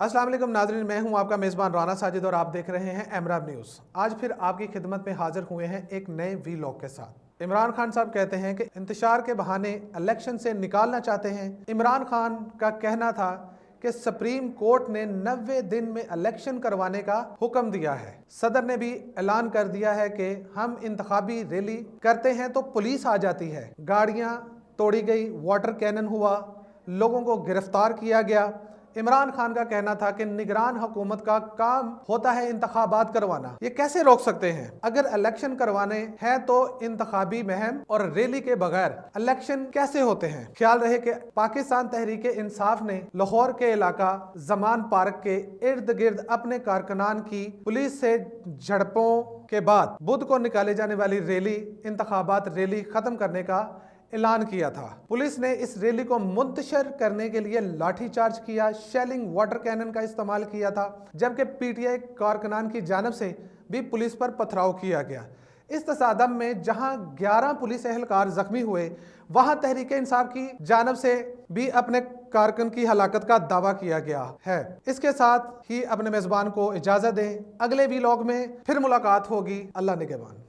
अस्सलाम वालेकुम नाज़रीन, मैं हूं आपका मेज़बान राना साजिद और आप देख रहे हैं एमराब न्यूज़। आज फिर आपकी खिदमत में हाजिर हुए हैं एक नए वीलॉग के साथ। इमरान खान साहब कहते हैं कि इंतशार के बहाने इलेक्शन से निकालना चाहते हैं। इमरान खान का कहना था कि सुप्रीम कोर्ट ने 90 दिन में इलेक्शन करवाने का हुक्म दिया है। सदर ने भी ऐलान कर दिया है कि हम इंतखाबी रैली करते हैं तो पुलिस आ जाती है, गाड़ियां तोड़ी गई, वाटर कैनन हुआ, लोगों को गिरफ्तार किया गया। इमरान खान का कहना था कि निगरान हुकूमत का काम होता है इंतखाबात करवाना, ये कैसे रोक सकते हैं? अगर इलेक्शन करवाने हैं तो इंतखाबी मुहिम और रैली के बगैर इलेक्शन कैसे होते हैं? ख्याल रहे कि पाकिस्तान तहरीक इंसाफ ने लाहौर के इलाका जमान पार्क के इर्द गिर्द अपने कारकुनान की पुलिस से झड़पों के बाद बुध को निकाले जाने वाली रैली इंतखाबात रैली खत्म करने का ऐलान किया था। पुलिस ने इस रैली को मुंतशिर करने के लिए लाठीचार्ज किया, शेलिंग, वाटर कैनन का इस्तेमाल किया था, जबकि पीटीआई कारकुनान की जानिब से भी पुलिस पर पथराव किया गया। इस तसादम में जहां 11 पुलिस एहलकार जख्मी हुए, वहां तहरीक इंसाफ की जानिब से भी अपने कारकुन की हलाकत का दावा किया गया है। इसके साथ ही अपने मेज़बान को इजाज़त दें, अगले वीलॉग में फिर मुलाकात होगी। अल्लाह निगहबान।